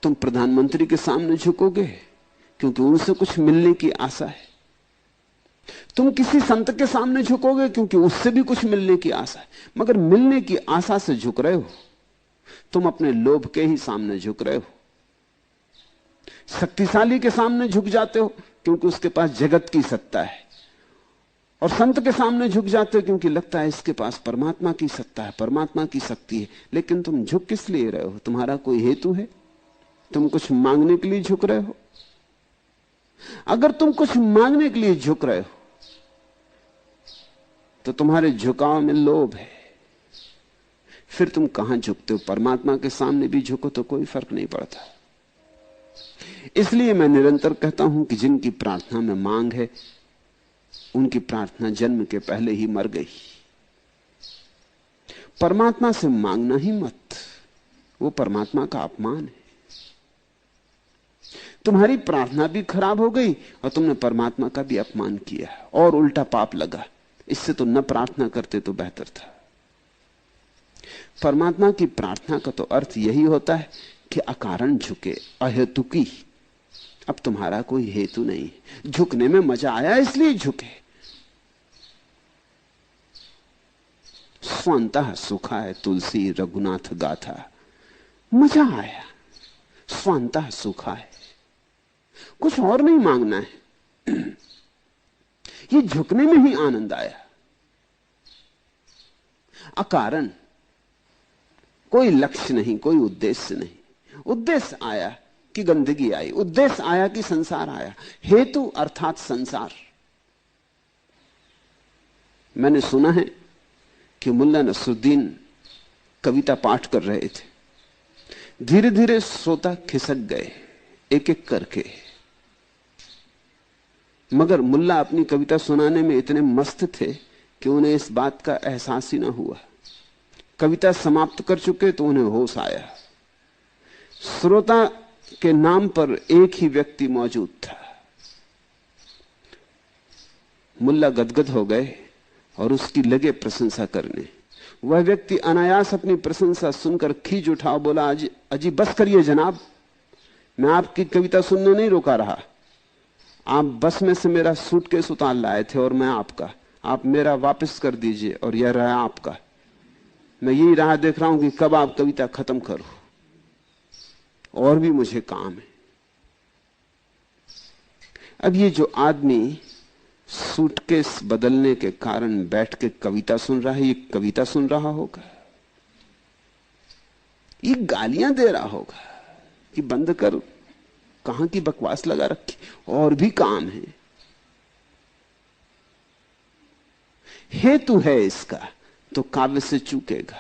तुम प्रधानमंत्री के सामने झुकोगे क्योंकि उनसे कुछ मिलने की आशा है। तुम किसी संत के सामने झुकोगे क्योंकि उससे भी कुछ मिलने की आशा है। मगर मिलने की आशा से झुक रहे हो, तुम अपने लोभ के ही सामने झुक रहे हो। शक्तिशाली के सामने झुक जाते हो क्योंकि उसके पास जगत की सत्ता है, और संत के सामने झुक जाते हो क्योंकि लगता है इसके पास परमात्मा की सत्ता है, परमात्मा की शक्ति है। लेकिन तुम झुक किस लिए रहे हो? तुम्हारा कोई हेतु है? तुम कुछ मांगने के लिए झुक रहे हो? अगर तुम कुछ मांगने के लिए झुक रहे हो तो तुम्हारे झुकाव में लोभ है। फिर तुम कहां झुकते हो? परमात्मा के सामने भी झुको तो कोई फर्क नहीं पड़ता। इसलिए मैं निरंतर कहता हूं कि जिनकी प्रार्थना में मांग है, उनकी प्रार्थना जन्म के पहले ही मर गई। परमात्मा से मांगना ही मत, वो परमात्मा का अपमान है। तुम्हारी प्रार्थना भी खराब हो गई और तुमने परमात्मा का भी अपमान किया और उल्टा पाप लगा। इससे तो न प्रार्थना करते तो बेहतर था। परमात्मा की प्रार्थना का तो अर्थ यही होता है कि अकारण झुके, अहेतुकी। अब तुम्हारा कोई हेतु नहीं, झुकने में मजा आया इसलिए झुके। स्वंतः सुखा है तुलसी रघुनाथ गाथा, मजा आया, स्वंतः सुखा है, कुछ और नहीं मांगना है। ये झुकने में ही आनंद आया, अकारण, कोई लक्ष्य नहीं, कोई उद्देश्य नहीं। उद्देश्य आया कि गंदगी आई, उद्देश्य आया कि संसार आया, हेतु अर्थात संसार। मैंने सुना है कि मुल्ला नसरुद्दीन कविता पाठ कर रहे थे, धीरे धीरे श्रोता खिसक गए एक एक करके, मगर मुल्ला अपनी कविता सुनाने में इतने मस्त थे कि उन्हें इस बात का एहसास ही ना हुआ। कविता समाप्त कर चुके तो उन्हें होश आया, श्रोता के नाम पर एक ही व्यक्ति मौजूद था। मुल्ला गदगद हो गए और उसकी लगे प्रशंसा करने। वह व्यक्ति अनायास अपनी प्रशंसा सुनकर खींच उठा, बोला, अजी बस करिए जनाब, मैं आपकी कविता सुनने नहीं रोका रहा। आप बस में से मेरा सूटकेस उतार लाए थे और मैं आपका, आप मेरा वापस कर दीजिए और यह रहा आपका। मैं यही राह देख रहा हूं कि कब आप कविता खत्म करो, और भी मुझे काम है। अब ये जो आदमी सूटकेस बदलने के कारण बैठ के कविता सुन रहा है, ये कविता सुन रहा होगा, ये गालियां दे रहा होगा कि बंद कर, कहां की बकवास लगा रखी, और भी काम है। हेतु है इसका तो काव्य से चूकेगा।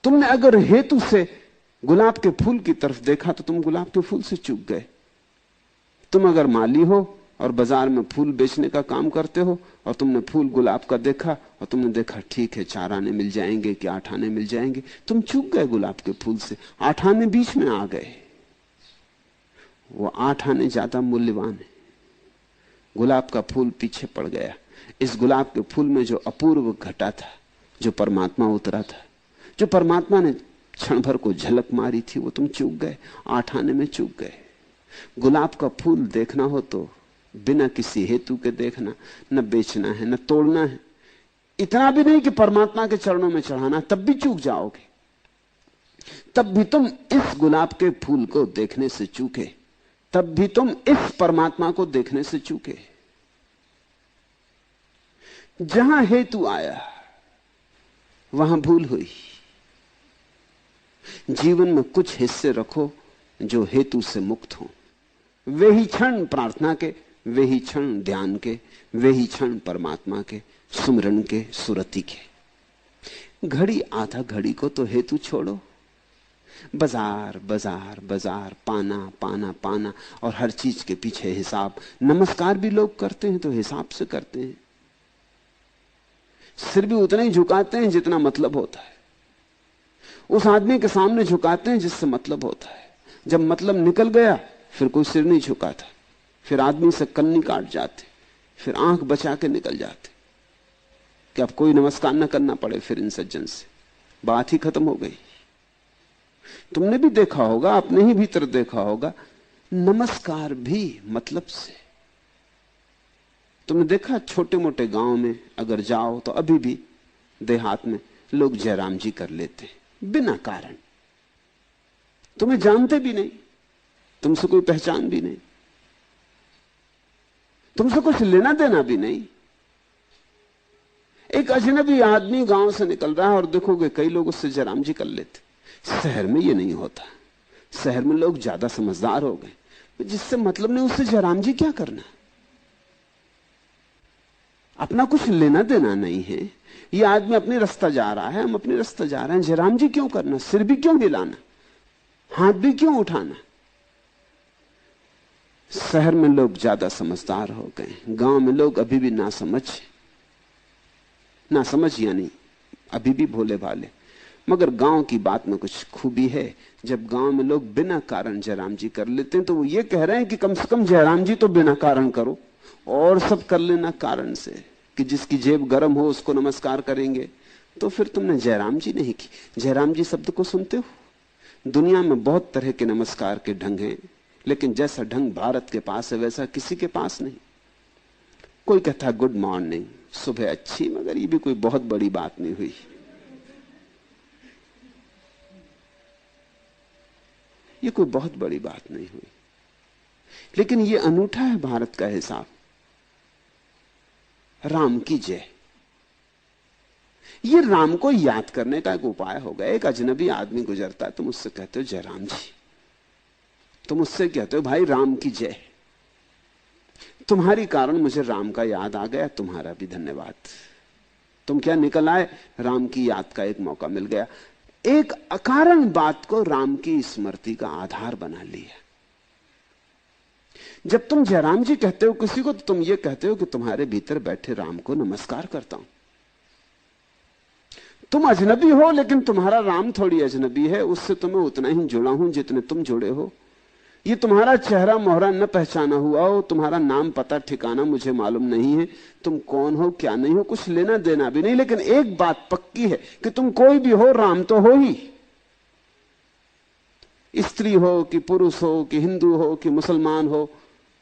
तुमने अगर हेतु से गुलाब के फूल की तरफ देखा तो तुम गुलाब के फूल से चूक गए। तुम अगर माली हो और बाजार में फूल बेचने का काम करते हो और तुमने फूल गुलाब का देखा और तुमने देखा ठीक है 4 आने मिल जाएंगे कि 8 आने मिल जाएंगे, तुम चूक गए गुलाब के फूल से, 8 आने बीच में आ गए। वो 8 आने ज्यादा मूल्यवान है, गुलाब का फूल पीछे पड़ गया। इस गुलाब के फूल में जो अपूर्व घटा था, जो परमात्मा उतरा था, जो परमात्मा ने क्षण भर को झलक मारी थी, वो तुम चूक गए, 8 आने में चूक गए। गुलाब का फूल देखना हो तो बिना किसी हेतु के देखना, न बेचना है न तोड़ना है, इतना भी नहीं कि परमात्मा के चरणों में चढ़ाना, तब भी चूक जाओगे। तब भी तुम इस गुलाब के फूल को देखने से चूके, तब भी तुम इस परमात्मा को देखने से चूके। जहां हेतु आया वहां भूल हुई। जीवन में कुछ हिस्से रखो जो हेतु से मुक्त हो। वे ही क्षण प्रार्थना के, वे ही क्षण ध्यान के, वे ही क्षण परमात्मा के, सुमरन के, सुरति के। घड़ी आधा घड़ी को तो हेतु छोड़ो। बाजार बाजार बाजार, पाना पाना पाना, और हर चीज के पीछे हिसाब। नमस्कार भी लोग करते हैं तो हिसाब से करते हैं, सिर भी उतना ही झुकाते हैं जितना मतलब होता है। उस आदमी के सामने झुकाते हैं जिससे मतलब होता है। जब मतलब निकल गया फिर कोई सिर नहीं झुकाता, फिर आदमी से कन्नी काट जाते, फिर आंख बचा के निकल जाते कि अब कोई नमस्कार न करना पड़े फिर इन सज्जन से, बात ही खत्म हो गई। तुमने भी देखा होगा, अपने ही भीतर देखा होगा, नमस्कार भी मतलब से। तुमने देखा छोटे मोटे गांव में अगर जाओ तो अभी भी देहात में लोग जयराम जी कर लेते हैं बिना कारण। तुम्हें जानते भी नहीं, तुमसे कोई पहचान भी नहीं, तुमसे कुछ लेना देना भी नहीं। एक अजनबी आदमी गांव से निकल रहा है और देखोगे कई लोग उससे जयराम जी कर लेते। शहर में ये नहीं होता, शहर में लोग ज्यादा समझदार हो गए, जिससे मतलब नहीं उससे जयराम जी क्या करना, अपना कुछ लेना देना नहीं है। ये आदमी अपने रास्ता जा रहा है, हम अपने रास्ता जा रहे हैं, जयराम जी क्यों करना, सिर भी क्यों हिलाना, हाथ भी क्यों उठाना। शहर में लोग ज्यादा समझदार हो गए, गांव में लोग अभी भी ना समझ यानी अभी भी भोले भाले। मगर गांव की बात में कुछ खूबी है, जब गांव में लोग बिना कारण जयराम जी कर लेते हैं तो वो ये कह रहे हैं कि कम से कम जयराम जी तो बिना कारण करो, और सब कर लेना कारण से, कि जिसकी जेब गर्म हो उसको नमस्कार करेंगे। तो फिर तुमने जयराम जी नहीं की। जयराम जी शब्द को सुनते हो? दुनिया में बहुत तरह के नमस्कार के ढंग हैं, लेकिन जैसा ढंग भारत के पास है वैसा किसी के पास नहीं। कोई कहता है गुड मॉर्निंग, सुबह अच्छी, मगर ये भी कोई बहुत बड़ी बात नहीं हुई। ये कोई बहुत बड़ी बात नहीं हुई, लेकिन ये अनूठा है भारत का हिसाब। राम की जय, ये राम को याद करने का एक उपाय हो गया। एक अजनबी आदमी गुजरता है, तुम उससे कहते हो जय राम जी, तुम उससे कहते हो भाई राम की जय। तुम्हारी कारण मुझे राम का याद आ गया, तुम्हारा भी धन्यवाद। तुम क्या निकल आए, राम की याद का एक मौका मिल गया। एक अकारण बात को राम की स्मृति का आधार बना लिया। जब तुम जयराम जी कहते हो किसी को, तो तुम ये कहते हो कि तुम्हारे भीतर बैठे राम को नमस्कार करता हूं। तुम अजनबी हो, लेकिन तुम्हारा राम थोड़ी अजनबी है, उससे तुम्हें उतना ही जुड़ा हूं जितने तुम जुड़े हो। ये तुम्हारा चेहरा मोहरा न पहचाना हुआ हो, तुम्हारा नाम पता ठिकाना मुझे मालूम नहीं है, तुम कौन हो क्या नहीं हो कुछ लेना देना भी नहीं। लेकिन एक बात पक्की है कि तुम कोई भी हो, राम तो हो ही। स्त्री हो कि पुरुष हो कि हिंदू हो कि मुसलमान हो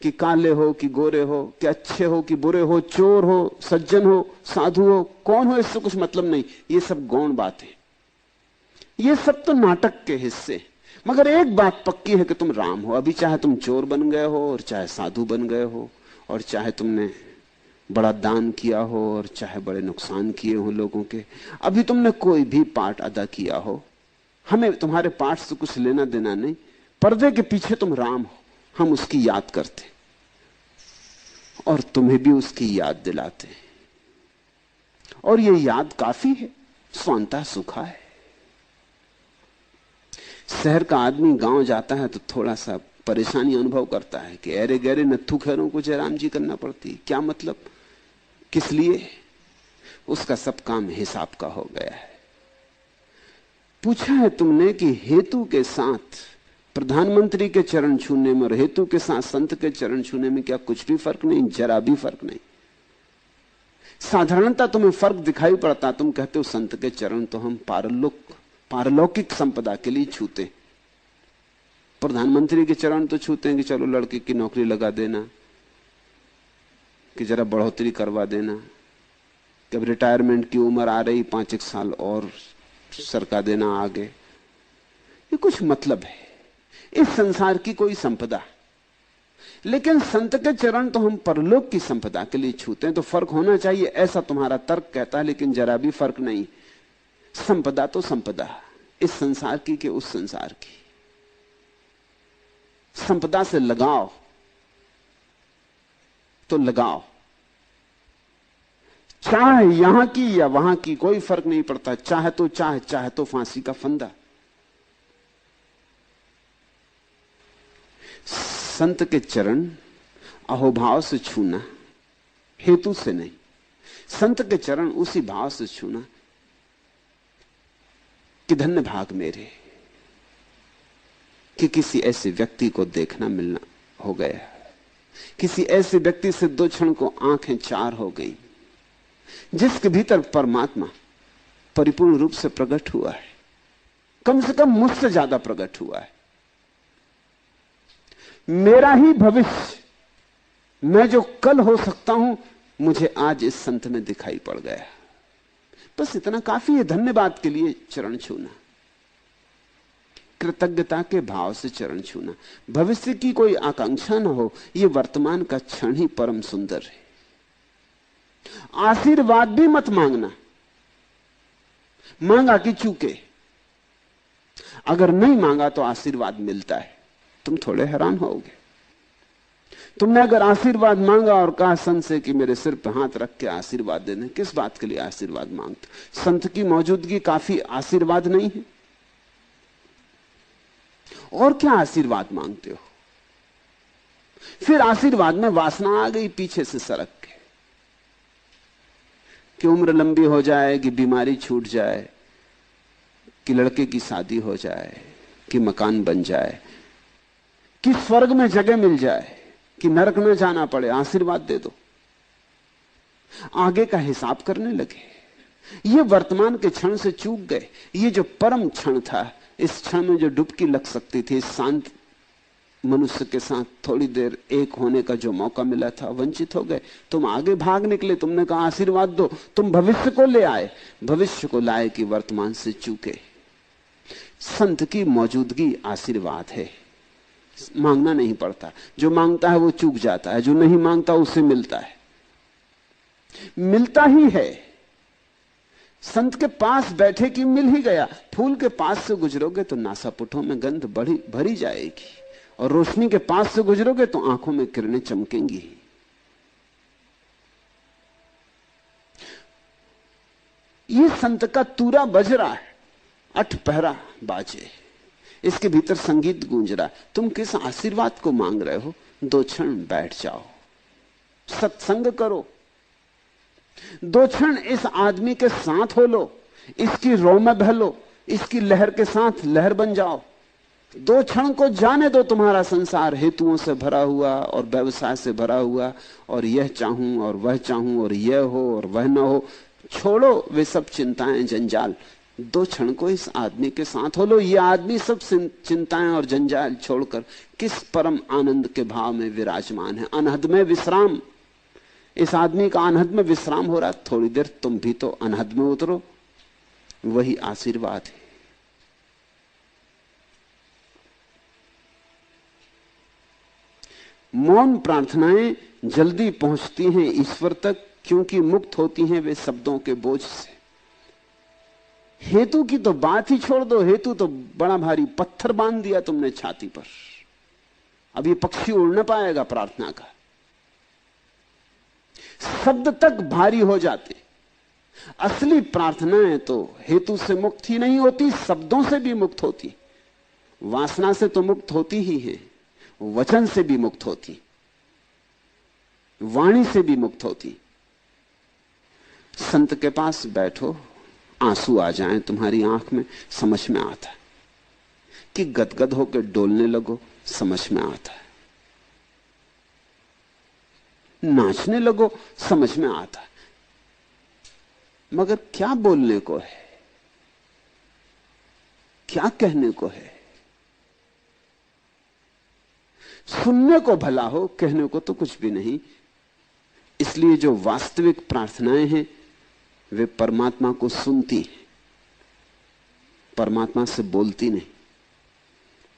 कि काले हो कि गोरे हो कि अच्छे हो कि बुरे हो, चोर हो सज्जन हो साधु हो, कौन हो इससे कुछ मतलब नहीं। ये सब गौण बात है, ये सब तो नाटक के हिस्से। मगर एक बात पक्की है कि तुम राम हो। अभी चाहे तुम चोर बन गए हो और चाहे साधु बन गए हो, और चाहे तुमने बड़ा दान किया हो और चाहे बड़े नुकसान किए हो लोगों के, अभी तुमने कोई भी पार्ट अदा किया हो, हमें तुम्हारे पार्ट से कुछ लेना देना नहीं। पर्दे के पीछे तुम राम हो, हम उसकी याद करते और तुम्हें भी उसकी याद दिलाते, और ये याद काफी है, स्वांता सुखा है। शहर का आदमी गांव जाता है तो थोड़ा सा परेशानी अनुभव करता है कि अरे गहरे नत्थु खैरों को जयराम जी करना पड़ती, क्या मतलब, किस लिए। उसका सब काम हिसाब का हो गया है। पूछा है तुमने कि हेतु के साथ प्रधानमंत्री के चरण छूने में और हेतु के साथ संत के चरण छूने में क्या कुछ भी फर्क नहीं? जरा भी फर्क नहीं। साधारणता तुम्हें फर्क दिखाई पड़ता, तुम कहते हो संत के चरण तो हम पारलौकिक संपदा के लिए छूते, प्रधानमंत्री के चरण तो छूते हैं कि चलो लड़के की नौकरी लगा देना, कि जरा बढ़ोतरी करवा देना, कि अब रिटायरमेंट की उम्र आ रही 5-1 साल और सरका देना आगे। ये कुछ मतलब है इस संसार की कोई संपदा। लेकिन संत के चरण तो हम परलोक की संपदा के लिए छूते हैं, तो फर्क होना चाहिए ऐसा तुम्हारा तर्क कहता है, लेकिन जरा भी फर्क नहीं। संपदा तो संपदा, इस संसार की कि उस संसार की। संपदा से लगाओ तो लगाओ, चाहे यहां की या वहां की कोई फर्क नहीं पड़ता। चाहे तो फांसी का फंदा। संत के चरण अहोभाव से छूना, हेतु से नहीं। संत के चरण उसी भाव से छूना कि धन्य भाग मेरे कि किसी ऐसे व्यक्ति को देखना मिलना हो गया, किसी ऐसे व्यक्ति से 2 क्षण को आंखें चार हो गई, जिसके भीतर परमात्मा परिपूर्ण रूप से प्रकट हुआ है। कम से कम मुझसे ज्यादा प्रकट हुआ है। मेरा ही भविष्य, मैं जो कल हो सकता हूं, मुझे आज इस संत में दिखाई पड़ गया। बस इतना काफी है धन्यवाद के लिए चरण छूना, कृतज्ञता के भाव से चरण छूना। भविष्य की कोई आकांक्षा ना हो, यह वर्तमान का क्षण ही परम सुंदर है। आशीर्वाद भी मत मांगना, मांगा कि चूके। अगर नहीं मांगा तो आशीर्वाद मिलता है, तुम थोड़े हैरान होगे। तुमने अगर आशीर्वाद मांगा और कहा संत से कि मेरे सिर पर हाथ रख के आशीर्वाद देने, किस बात के लिए आशीर्वाद मांगते? संत की मौजूदगी काफी आशीर्वाद नहीं है? और क्या आशीर्वाद मांगते हो? फिर आशीर्वाद में वासना आ गई पीछे से सरक के, कि उम्र लंबी हो जाए, कि बीमारी छूट जाए, कि लड़के की शादी हो जाए, कि मकान बन जाए, कि स्वर्ग में जगह मिल जाए, कि नरक में जाना पड़े। आशीर्वाद दे दो, आगे का हिसाब करने लगे। ये वर्तमान के क्षण से चूक गए। ये जो परम क्षण था, इस क्षण में जो डुबकी लग सकती थी, इस शांत मनुष्य के साथ थोड़ी देर एक होने का जो मौका मिला था, वंचित हो गए। तुम आगे भाग निकले, तुमने कहा आशीर्वाद दो। तुम भविष्य को ले आए, भविष्य को लाए कि वर्तमान से चूके। संत की मौजूदगी आशीर्वाद है, मांगना नहीं पड़ता। जो मांगता है वो चूक जाता है, जो नहीं मांगता उसे मिलता है। मिलता ही है। संत के पास बैठे कि मिल ही गया। फूल के पास से गुजरोगे तो नासापुटों में गंध भरी जाएगी, और रोशनी के पास से गुजरोगे तो आंखों में किरणें चमकेंगी। ये संत का तूरा बज रहा है, अठपहरा बाजे, इसके भीतर संगीत गूंज रहा है। तुम किस आशीर्वाद को मांग रहे हो? 2 क्षण बैठ जाओ, सत्संग करो। 2 क्षण इस आदमी के साथ हो लो, इसकी रो में बह लो, इसकी लहर के साथ लहर बन जाओ। 2 क्षण को जाने दो तुम्हारा संसार हेतुओं से भरा हुआ और व्यवसाय से भरा हुआ, और यह चाहूं और वह चाहूं और यह हो और वह न हो। छोड़ो वे सब चिंताएं जंजाल। 2 क्षण को इस आदमी के साथ हो लो। ये आदमी सब चिंताएं और जंजाल छोड़कर किस परम आनंद के भाव में विराजमान है। अनहद में विश्राम। इस आदमी का अनहद में विश्राम हो रहा। थोड़ी देर तुम भी तो अनहद में उतरो, वही आशीर्वाद है। मौन प्रार्थनाएं जल्दी पहुंचती हैं ईश्वर तक, क्योंकि मुक्त होती हैं वे शब्दों के बोझ से। हेतु की तो बात ही छोड़ दो, हेतु तो बड़ा भारी पत्थर बांध दिया तुमने छाती पर। अब ये पक्षी उड़ न पाएगा प्रार्थना का। शब्द तक भारी हो जाते। असली प्रार्थनाएं तो हेतु से मुक्त ही नहीं होती, शब्दों से भी मुक्त होती। वासना से तो मुक्त होती ही है, वचन से भी मुक्त होती, वाणी से भी मुक्त होती। संत के पास बैठो, आंसू आ जाएं तुम्हारी आंख में, समझ में आता है। कि गदगद होकर डोलने लगो, समझ में आता है। नाचने लगो, समझ में आता है। मगर क्या बोलने को है, क्या कहने को है? सुनने को भला हो, कहने को तो कुछ भी नहीं। इसलिए जो वास्तविक प्रार्थनाएं हैं वे परमात्मा को सुनती हैं, परमात्मा से बोलती नहीं।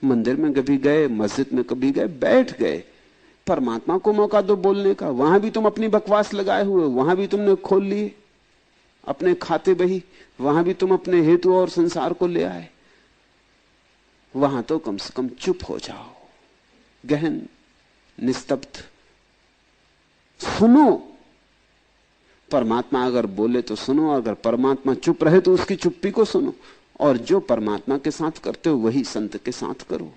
मंदिर में कभी गए, मस्जिद में कभी गए, बैठ गए, परमात्मा को मौका दो बोलने का। वहां भी तुम अपनी बकवास लगाए हुए, वहां भी तुमने खोल लिए अपने खाते बही, वहां भी तुम अपने हेतु और संसार को ले आए। वहां तो कम से कम चुप हो जाओ, गहन निस्तब्ध सुनो। परमात्मा अगर बोले तो सुनो, अगर परमात्मा चुप रहे तो उसकी चुप्पी को सुनो। और जो परमात्मा के साथ करते हो वही संत के साथ करो।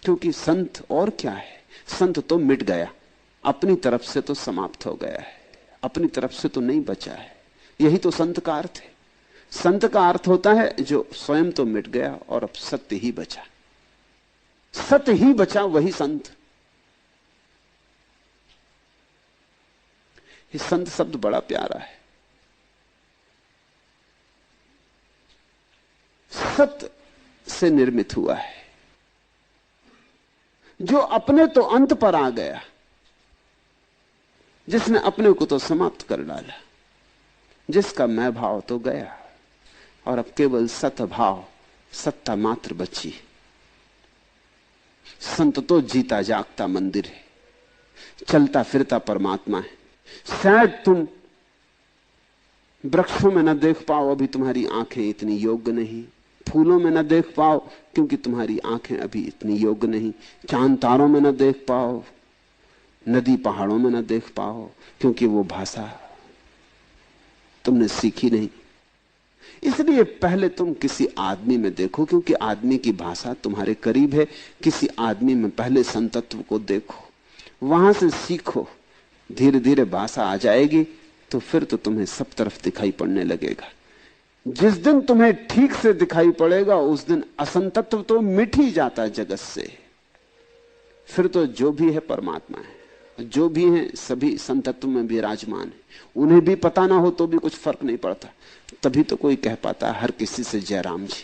क्योंकि संत और क्या है? संत तो मिट गया, अपनी तरफ से तो समाप्त हो गया है, अपनी तरफ से तो नहीं बचा है। यही तो संत का अर्थ है। संत का अर्थ होता है जो स्वयं तो मिट गया और अब सत्य ही बचा। सत्य ही बचा, वही संत। ये संत शब्द बड़ा प्यारा है। असत से निर्मित हुआ है, जो अपने तो अंत पर आ गया, जिसने अपने को तो समाप्त कर डाला, जिसका मैं भाव तो गया और अब केवल सत भाव, सत्ता मात्र बची। संत तो जीता जागता मंदिर है, चलता फिरता परमात्मा है। शायद तुम वृक्षों में न देख पाओ, अभी तुम्हारी आंखें इतनी योग्य नहीं। फूलों में न देख पाओ क्योंकि तुम्हारी आंखें अभी इतनी योग्य नहीं। चांद तारों में न देख पाओ, नदी पहाड़ों में न देख पाओ क्योंकि वो भाषा तुमने सीखी नहीं। इसलिए पहले तुम किसी आदमी में देखो, क्योंकि आदमी की भाषा तुम्हारे करीब है। किसी आदमी में पहले संतत्व को देखो, वहां से सीखो। धीरे धीरे भाषा आ जाएगी तो फिर तो तुम्हें सब तरफ दिखाई पड़ने लगेगा। जिस दिन तुम्हें ठीक से दिखाई पड़ेगा उस दिन असंतत्व तो मिट ही जाता है जगत से। फिर तो जो भी है परमात्मा है, जो भी है सभी संतत्व में विराजमान है। उन्हें भी पता ना हो तो भी कुछ फर्क नहीं पड़ता। तभी तो कोई कह पाता हर किसी से जय राम जी,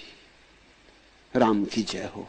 राम की जय हो।